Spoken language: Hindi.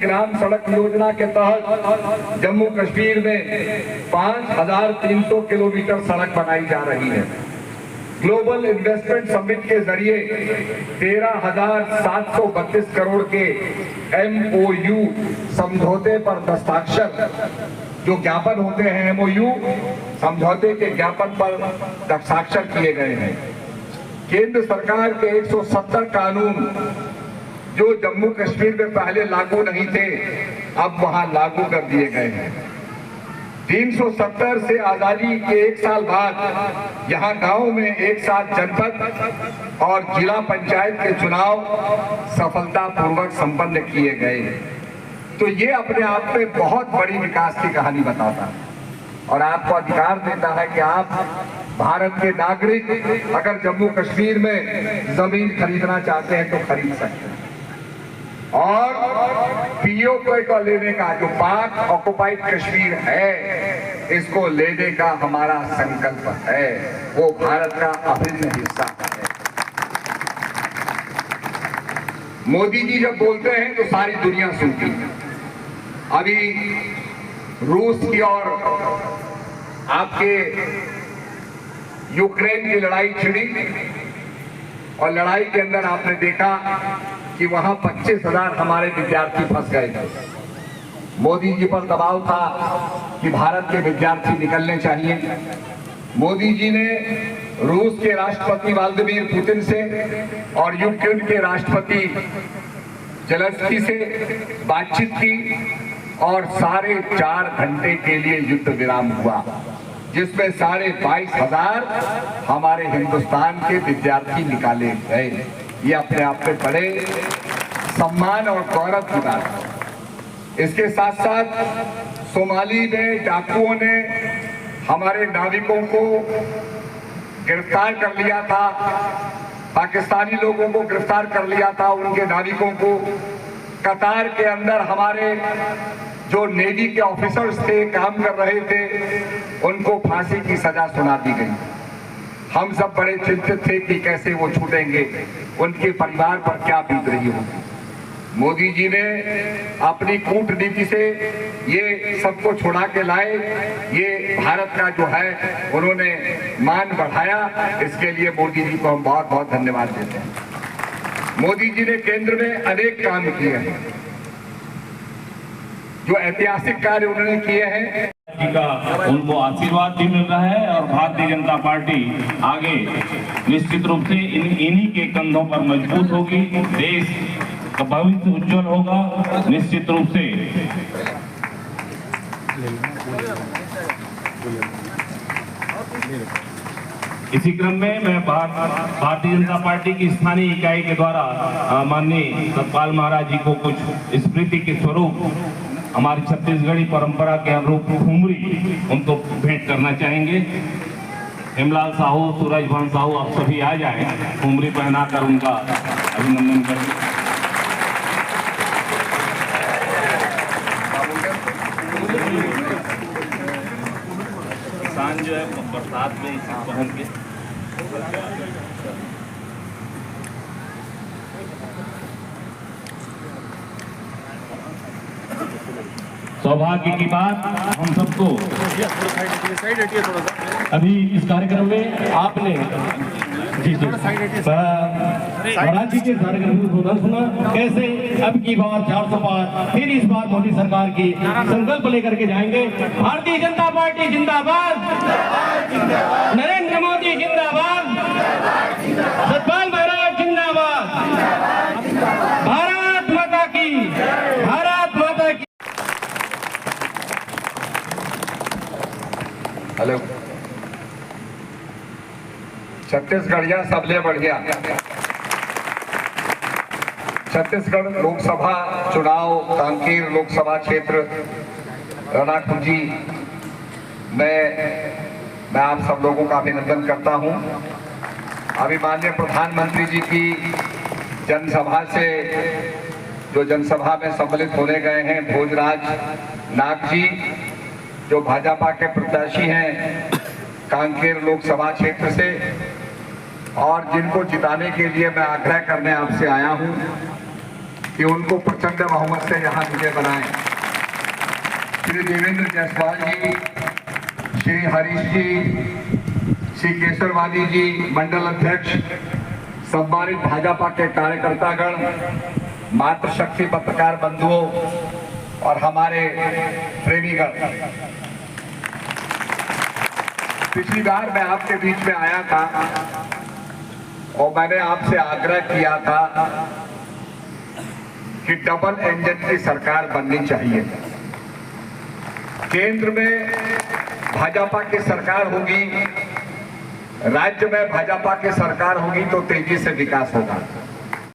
ग्राम सड़क योजना के तहत जम्मू कश्मीर में 5300 किलोमीटर सड़क बनाई जा रही है। ग्लोबल इन्वेस्टमेंट समिट के जरिए 13,732 करोड़ के MOU समझौते पर दस्ताक्षर, जो ज्ञापन होते हैं MOU समझौते के ज्ञापन पर दस्ताक्षर किए गए हैं। केंद्र सरकार के 170 कानून जो जम्मू कश्मीर में पहले लागू नहीं थे, अब वहां लागू कर दिए गए हैं। 370 से आजादी के 1 साल बाद यहां गांव में एक साथ जनपद और जिला पंचायत के चुनाव सफलतापूर्वक संपन्न किए गए। तो ये अपने आप में बहुत बड़ी विकास की कहानी बताता है और आपको अधिकार देता है कि आप भारत के नागरिक अगर जम्मू कश्मीर में जमीन खरीदना चाहते हैं तो खरीद सकते हैं। और POK को लेने का, जो पाक ऑक्युपाइड कश्मीर है, इसको लेने का हमारा संकल्प है। वो भारत का अभिन्न हिस्सा है। मोदी जी जब बोलते हैं तो सारी दुनिया सुनती है। अभी रूस की और आपके यूक्रेन की लड़ाई छिड़ी और लड़ाई के अंदर आपने देखा कि वहां 25,000 हमारे विद्यार्थी फंस गए थे। मोदी जी पर दबाव था कि भारत के विद्यार्थी निकलने चाहिए। मोदी जी ने रूस के राष्ट्रपति व्लादिमीर पुतिन से और यूक्रेन के राष्ट्रपति जेलेंस्की से बातचीत की और 4.5 घंटे के लिए युद्ध विराम हुआ, जिसमें 22,500 हमारे हिंदुस्तान के विद्यार्थी निकाले गए। ये अपने आप में बड़े सम्मान और गौरव की बात है। इसके साथ साथ सोमाली में डाकुओं ने हमारे नाविकों को गिरफ्तार कर लिया था, पाकिस्तानी लोगों को गिरफ्तार कर लिया था, उनके नाविकों को। कतार के अंदर हमारे जो नेवी के ऑफिसर्स थे, काम कर रहे थे, उनको फांसी की सजा सुना दी गई। हम सब बड़े चिंतित थे कि कैसे वो छूटेंगे, उनके परिवार पर क्या बीत रही होगी। मोदी जी ने अपनी कूटनीति से ये सबको छुड़ा के लाए। ये भारत का जो है उन्होंने मान बढ़ाया। इसके लिए मोदी जी को हम बहुत बहुत धन्यवाद देते हैं। मोदी जी ने केंद्र में अनेक काम किए हैं, जो ऐतिहासिक कार्य उन्होंने किए हैं। जी का उनको आशीर्वाद भी मिल रहा है और भारतीय जनता पार्टी आगे निश्चित रूप से इन्हीं के कंधों पर मजबूत होगी। देश का भविष्य उज्जवल होगा निश्चित रूप से। इसी क्रम में मैं भारतीय जनता पार्टी की स्थानीय इकाई के द्वारा माननीय सतपाल महाराज जी को कुछ स्मृति के स्वरूप हमारी छत्तीसगढ़ी परंपरा के अनुरूप ठुमरी उनको भेंट करना चाहेंगे। हेमलाल साहू, सूरजभान साहू, आप सभी आ जाएं, ठुमरी पहनाकर उनका अभिनंदन करें। किसान जो है बरसात में इसे पहन के सौभाग्य की बात हम सबको अभी इस कार्यक्रम में आपने महाराज जी के कार्यक्रम में सुना कैसे अब की बार 400 पार, फिर इस बार मोदी सरकार की संकल्प लेकर के जाएंगे। भारतीय जनता पार्टी जिंदाबाद, नरेंद्र मोदी जिंदाबाद, सतपाल महाराज जिंदाबाद, भारत माता की, भारत माता की। हेलो, छत्तीसगढ़िया सबले बढ़िया। छत्तीसगढ़ लोकसभा चुनाव कांकेर लोकसभा क्षेत्र रनाकुंजी मैं आप सब लोगों का अभिनंदन करता हूं। अभी माननीय प्रधानमंत्री जी की जनसभा से जो जनसभा में सम्मिलित होने गए हैं भोजराज नाग जी, जो भाजपा के प्रत्याशी हैं कांकेर लोकसभा क्षेत्र से, और जिनको जिताने के लिए मैं आग्रह करने आपसे आया हूं कि उनको प्रचंड बहुमत से यहाँ विजय बनाए। श्री देवेंद्र जायसवाल जी, श्री हरीश जी, श्री केशरवादी जी, मंडल अध्यक्ष, सम्मानित भाजपा के कार्यकर्तागण, मातृशक्ति पत्रकार बंधुओं और हमारे प्रेमीगण, पिछली बार मैं आपके बीच में आया था और मैंने आपसे आग्रह किया था कि डबल इंजन की सरकार बननी चाहिए। केंद्र में भाजपा की सरकार होगी, राज्य में भाजपा की सरकार होगी तो तेजी से विकास होगा।